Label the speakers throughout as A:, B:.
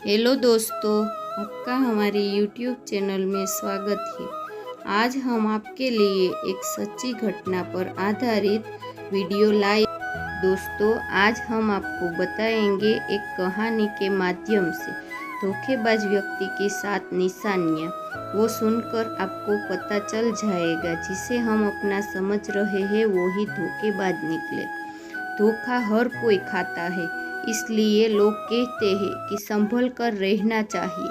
A: Hello दोस्तों, आपका हमारे YouTube चैनल में स्वागत है। आज हम आपके लिए एक सच्ची घटना पर आधारित वीडियो लाए। दोस्तों, आज हम आपको बताएंगे एक कहानी के माध्यम से धोखेबाज व्यक्ति की 7 निशानियाँ। वो सुनकर आपको पता चल जाएगा जिसे हम अपना समझ रहे हैं वो ही धोखेबाज निकले। धोखा हर कोई खाता है, इसलिए लोग कहते हैं कि संभल कर रहना चाहिए।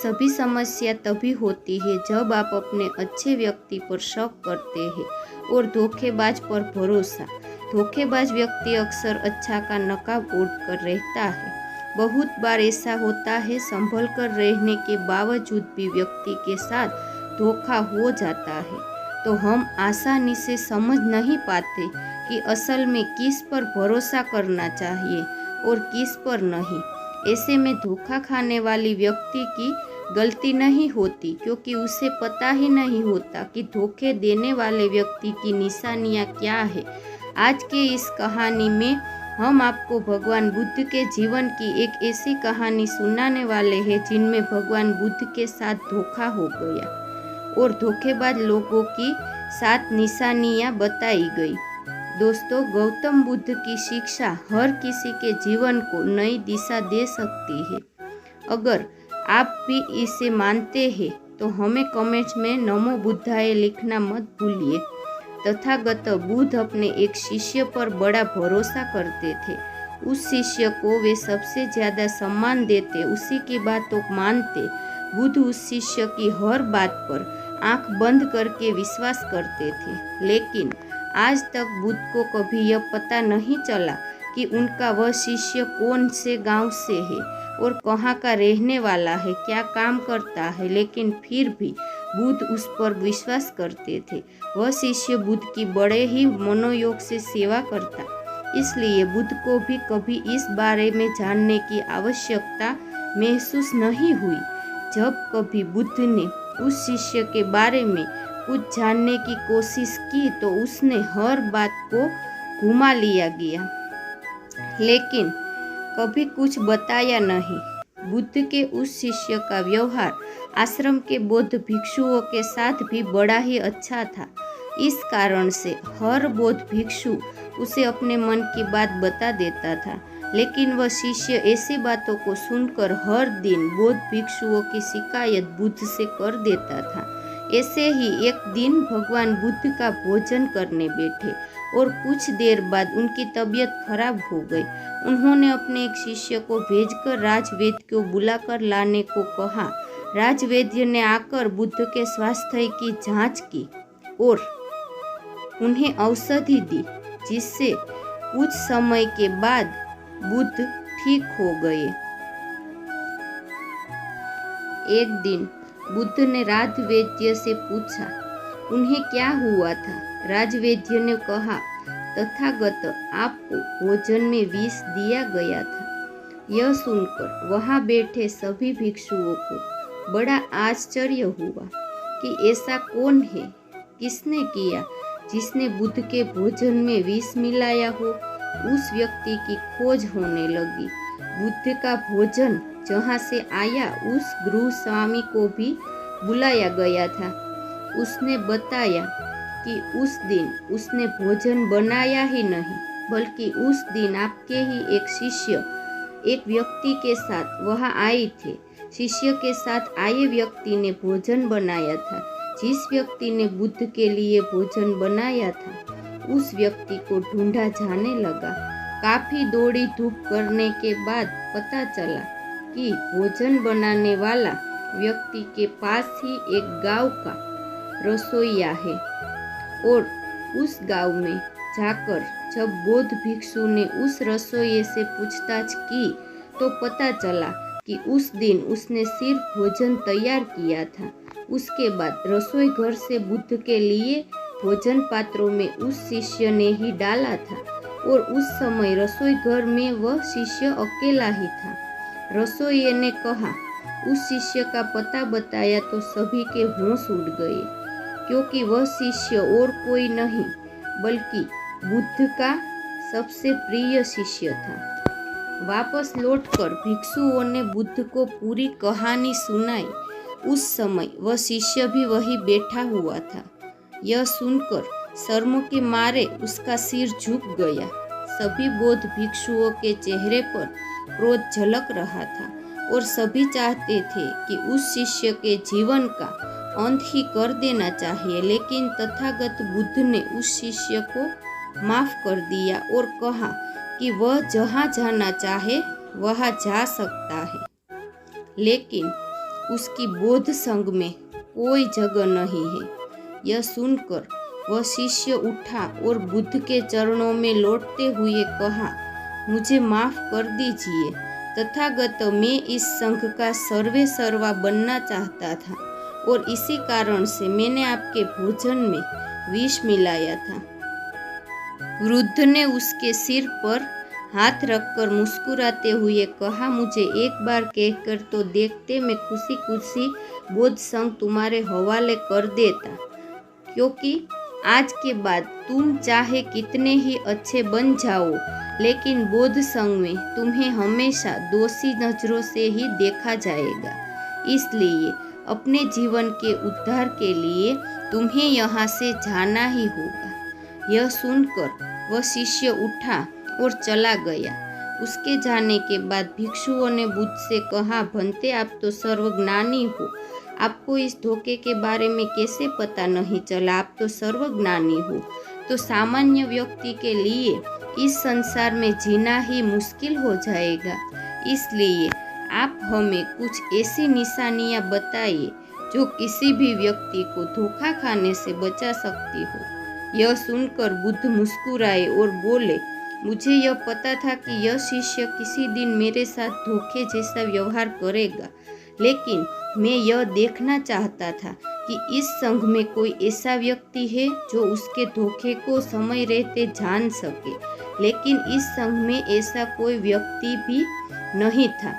A: सभी समस्या तभी होती है जब आप अपने अच्छे व्यक्ति पर शक करते हैं और धोखेबाज पर भरोसा। धोखेबाज व्यक्ति अक्सर अच्छा का नकाब ओढ़ कर रहता है। बहुत बार ऐसा होता है, संभल कर रहने के बावजूद भी व्यक्ति के साथ धोखा हो जाता है, तो हम आसानी से समझ नहीं पाते कि असल में किस पर भरोसा करना चाहिए और किस पर नहीं। ऐसे में धोखा खाने वाली व्यक्ति की गलती नहीं होती, क्योंकि उसे पता ही नहीं होता कि धोखे देने वाले व्यक्ति की निशानियाँ क्या है। आज के इस कहानी में हम आपको भगवान बुद्ध के जीवन की एक ऐसी कहानी सुनाने वाले हैं जिनमें भगवान बुद्ध के साथ धोखा हो गया और धोखेबाज लोगों की 7 निशानियाँ बताई गई। दोस्तों, गौतम बुद्ध की शिक्षा हर किसी के जीवन को नई दिशा दे सकती है। अगर आप भी इसे मानते हैं तो हमें कमेंट्स में नमो बुद्धाय लिखना मत भूलिए। तथागत बुद्ध अपने एक शिष्य पर बड़ा भरोसा करते थे। उस शिष्य को वे सबसे ज़्यादा सम्मान देते, उसी की बातों को मानते। बुद्ध उस शिष्य की हर बात पर आंख बंद करके विश्वास करते थे। लेकिन आज तक बुद्ध को कभी यह पता नहीं चला कि उनका वह शिष्य कौन से गांव से है और कहाँ का रहने वाला है, क्या काम करता है। लेकिन फिर भी बुद्ध उस पर विश्वास करते थे। वह शिष्य बुद्ध की बड़े ही मनोयोग से सेवा करता, इसलिए बुद्ध को भी कभी इस बारे में जानने की आवश्यकता महसूस नहीं हुई। जब कभी बुद्ध ने उस शिष्य के बारे में कुछ जानने की कोशिश की तो उसने हर बात को घुमा लिया गया, लेकिन कभी कुछ बताया नहीं। बुद्ध के उस शिष्य का व्यवहार आश्रम के बौद्ध भिक्षुओं के साथ भी बड़ा ही अच्छा था। इस कारण से हर बौद्ध भिक्षु उसे अपने मन की बात बता देता था। लेकिन वह शिष्य ऐसी बातों को सुनकर हर दिन बौद्ध भिक्षुओं की शिकायत बुद्ध से कर देता था। ऐसे ही एक दिन भगवान बुद्ध का भोजन करने बैठे और कुछ देर बाद उनकी तबीयत खराब हो गई। उन्होंने अपने एक शिष्य को भेजकर राजवैद्य को बुलाकर लाने को कहा। राजवैद्य ने आकर बुद्ध के स्वास्थ्य की जांच की और उन्हें औषधि दी, जिससे कुछ समय के बाद बुद्ध ठीक हो गए। एक दिन बुद्ध ने राजवैद्य से पूछा, उन्हें क्या हुआ था। राजवैद्य ने कहा, तथागत, आपको भोजन में विष दिया गया था। यह सुनकर वहां बैठे सभी भिक्षुओं को बड़ा आश्चर्य हुआ कि ऐसा कौन है, किसने किया, जिसने बुद्ध के भोजन में विष मिलाया हो। उस व्यक्ति की खोज होने लगी। बुद्ध का भोजन जहाँ से आया उस गृह स्वामी को भी बुलाया गया था। उसने बताया कि उस दिन उसने भोजन बनाया ही नहीं, बल्कि उस दिन आपके ही एक शिष्य एक व्यक्ति के साथ वहाँ आए थे। शिष्य के साथ आए व्यक्ति ने भोजन बनाया था। जिस व्यक्ति ने बुद्ध के लिए भोजन बनाया था उस व्यक्ति को ढूंढा जाने लगा। काफी दौड़ी धूप करने के बाद पता चला कि भोजन बनाने वाला व्यक्ति के पास ही एक गांव का रसोइया है। और उस गांव में जाकर जब बौद्ध भिक्षु ने उस रसोइये से पूछताछ की तो पता चला कि उस दिन उसने सिर्फ भोजन तैयार किया था। उसके बाद रसोई घर से बुद्ध के लिए भोजन पात्रों में उस शिष्य ने ही डाला था और उस समय रसोई घर में वह शिष्य अकेला ही था। रसोइये ने कहा, उस शिष्य का पता बताया तो सभी के होश उड़ गए, क्योंकि वह शिष्य और कोई नहीं बल्कि बुद्ध का सबसे प्रिय शिष्य था। वापस लौटकर भिक्षुओं ने बुद्ध को पूरी कहानी सुनाई। उस समय वह शिष्य भी वहीं बैठा हुआ था। यह सुनकर शर्म के मारे उसका सिर झुक गया। सभी बौद्ध भिक्षुओं के चेहरे पर क्रोध झलक रहा था और सभी चाहते थे कि उस शिष्य के जीवन का अंत ही कर देना चाहिए, लेकिन तथागत बुद्ध ने उस शिष्य को माफ कर दिया और कहा कि वह जहाँ जाना चाहे वहाँ जा सकता है, लेकिन उसकी बौद्ध संघ में कोई जगह नहीं है। यह सुनकर वह शिष्य उठा और बुद्ध के चरणों में लौटते हुए कहा, मुझे माफ कर दीजिए तथागत, मैं इस संघ का सर्वे सर्वा बनना चाहता था और इसी कारण से मैंने आपके भोजन में विष मिलाया था। वृद्ध ने उसके सिर पर हाथ रखकर मुस्कुराते हुए कहा, मुझे एक बार कहकर तो देखते, मैं खुशी खुशी बौद्ध संघ तुम्हारे हवाले कर देता, क्योंकि आज के बाद तुम चाहे कितने ही अच्छे बन जाओ, लेकिन बौद्ध संघ में तुम्हें हमेशा दोषी नजरों से ही देखा जाएगा। इसलिए अपने जीवन के उद्धार के लिए तुम्हें यहाँ से जाना ही होगा। यह सुनकर वह शिष्य उठा और चला गया। उसके जाने के बाद भिक्षुओं ने बुद्ध से कहा, भंते आप तो सर्वज्ञानी हो, आपको इस धोखे के बारे में कैसे पता नहीं चला? आप तो सर्वज्ञानी हो, तो सामान्य व्यक्ति के लिए इस संसार में जीना ही मुश्किल हो जाएगा। इसलिए आप हमें कुछ ऐसी निशानियां बताइए जो किसी भी व्यक्ति को धोखा खाने से बचा सकती हो। यह सुनकर बुद्ध मुस्कुराए और बोले, मुझे यह पता था कि यह शिष्य किसी दिन मेरे साथ धोखे जैसा व्यवहार करेगा, लेकिन मैं यह देखना चाहता था कि इस संघ में कोई ऐसा व्यक्ति है जो उसके धोखे को समय रहते जान सके, लेकिन इस संघ में ऐसा कोई व्यक्ति भी नहीं था।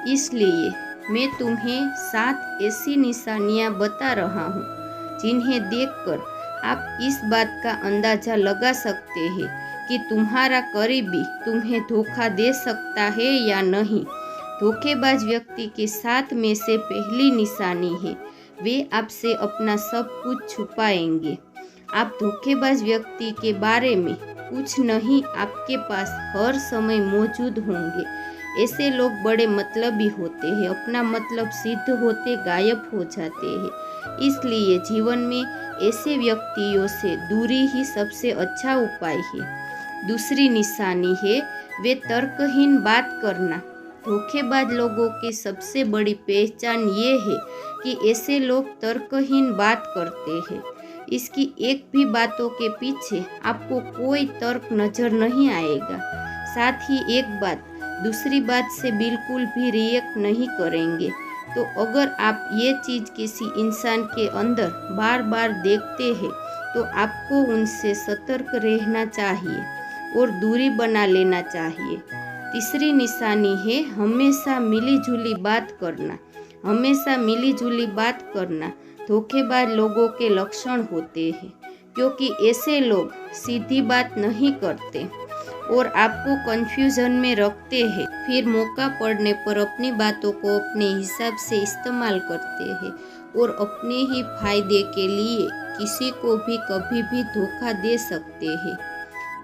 A: इसलिए मैं तुम्हें 7 ऐसी निशानियां बता रहा हूँ जिन्हें देखकर आप इस बात का अंदाजा लगा सकते हैं कि तुम्हारा करीबी तुम्हें धोखा दे सकता है या नहीं। धोखेबाज व्यक्ति के 7 में से पहली निशानी है, वे आपसे अपना सब कुछ छुपाएंगे। आप धोखेबाज व्यक्ति के बारे में कुछ नहीं, आपके पास हर समय मौजूद होंगे। ऐसे लोग बड़े मतलबी होते हैं, अपना मतलब सिद्ध होते गायब हो जाते हैं। इसलिए जीवन में ऐसे व्यक्तियों से दूरी ही सबसे अच्छा उपाय है। दूसरी निशानी है, वे तर्कहीन बात करना। धोखेबाज लोगों की सबसे बड़ी पहचान ये है कि ऐसे लोग तर्कहीन बात करते हैं। इसकी एक भी बातों के पीछे आपको कोई तर्क नजर नहीं आएगा। साथ ही एक बात दूसरी बात से बिल्कुल भी रिएक्ट नहीं करेंगे। तो अगर आप ये चीज़ किसी इंसान के अंदर बार बार देखते हैं तो आपको उनसे सतर्क रहना चाहिए और दूरी बना लेना चाहिए। तीसरी निशानी है, हमेशा मिलीजुली बात करना। हमेशा मिलीजुली बात करना धोखेबाज लोगों के लक्षण होते हैं, क्योंकि ऐसे लोग सीधी बात नहीं करते और आपको कंफ्यूजन में रखते हैं, फिर मौका पड़ने पर अपनी बातों को अपने हिसाब से इस्तेमाल करते हैं और अपने ही फायदे के लिए किसी को भी कभी भी धोखा दे सकते हैं।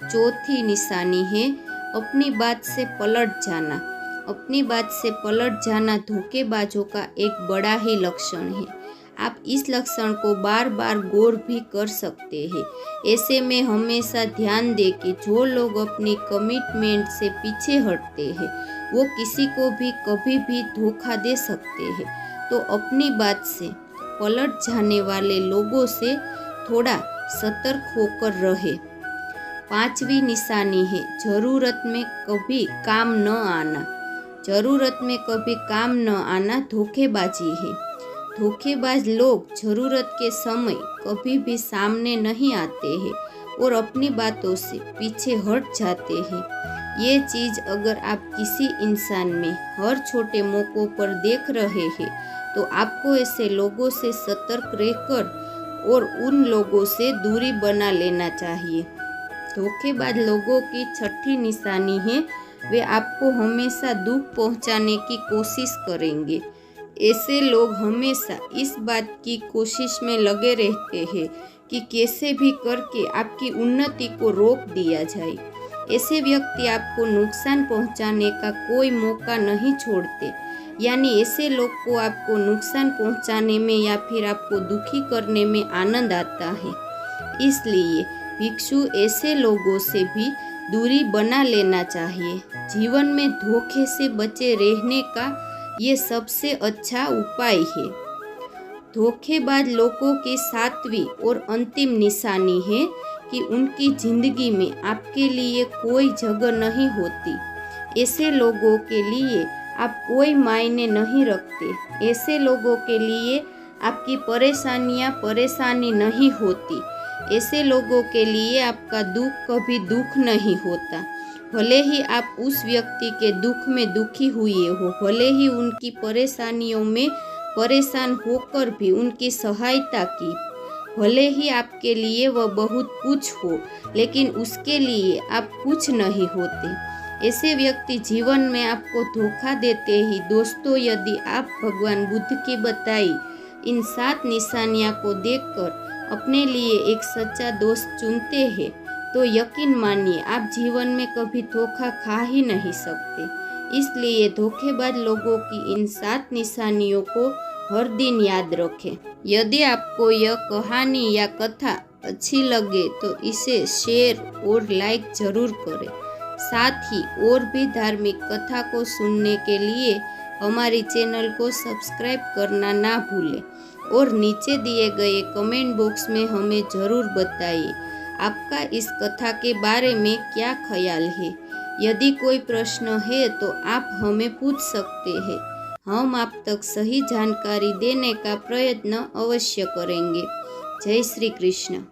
A: चौथी निशानी है, अपनी बात से पलट जाना। अपनी बात से पलट जाना धोखेबाजों का एक बड़ा ही लक्षण है। आप इस लक्षण को बार बार गौर भी कर सकते हैं। ऐसे में हमेशा ध्यान दें कि जो लोग अपनी कमिटमेंट से पीछे हटते हैं वो किसी को भी कभी भी धोखा दे सकते हैं। तो अपनी बात से पलट जाने वाले लोगों से थोड़ा सतर्क होकर रहे। पांचवी निशानी है, जरूरत में कभी काम न आना। जरूरत में कभी काम न आना धोखेबाजी है। धोखेबाज लोग जरूरत के समय कभी भी सामने नहीं आते हैं और अपनी बातों से पीछे हट जाते हैं। ये चीज़ अगर आप किसी इंसान में हर छोटे मौक़ों पर देख रहे हैं तो आपको ऐसे लोगों से सतर्क रहकर और उन लोगों से दूरी बना लेना चाहिए। धोखेबाज लोगों की छठी निशानी है, वे आपको हमेशा दुख पहुंचाने की कोशिश करेंगे। ऐसे लोग हमेशा इस बात की कोशिश में लगे रहते हैं कि कैसे भी करके आपकी उन्नति को रोक दिया जाए। ऐसे व्यक्ति आपको नुकसान पहुंचाने का कोई मौका नहीं छोड़ते, यानी ऐसे लोग को आपको नुकसान पहुंचाने में या फिर आपको दुखी करने में आनंद आता है। इसलिए भिक्षु ऐसे लोगों से भी दूरी बना लेना चाहिए। जीवन में धोखे से बचे रहने का ये सबसे अच्छा उपाय है। धोखेबाज लोगों की सातवीं और अंतिम निशानी है कि उनकी जिंदगी में आपके लिए कोई जगह नहीं होती। ऐसे लोगों के लिए आप कोई मायने नहीं रखते। ऐसे लोगों के लिए आपकी परेशानियां परेशानी नहीं होती। ऐसे लोगों के लिए आपका दुख कभी दुख नहीं होता। भले ही आप उस व्यक्ति के दुख में दुखी हुए हो, भले ही उनकी परेशानियों में परेशान होकर भी उनकी सहायता की, भले ही आपके लिए वह बहुत कुछ हो, लेकिन उसके लिए आप कुछ नहीं होते। ऐसे व्यक्ति जीवन में आपको धोखा देते ही। दोस्तों, यदि आप भगवान बुद्ध की बताई इन 7 निशानियां को देखकर अपने लिए एक सच्चा दोस्त चुनते हैं तो यकीन मानिए आप जीवन में कभी धोखा खा ही नहीं सकते। इसलिए धोखेबाज लोगों की इन 7 निशानियों को हर दिन याद रखें। यदि आपको यह कहानी या कथा अच्छी लगे तो इसे शेयर और लाइक जरूर करें। साथ ही और भी धार्मिक कथा को सुनने के लिए हमारी चैनल को सब्सक्राइब करना ना भूलें और नीचे दिए गए कमेंट बॉक्स में हमें ज़रूर बताइए आपका इस कथा के बारे में क्या ख्याल है। यदि कोई प्रश्न है तो आप हमें पूछ सकते हैं। हम आप तक सही जानकारी देने का प्रयत्न अवश्य करेंगे। जय श्री कृष्ण।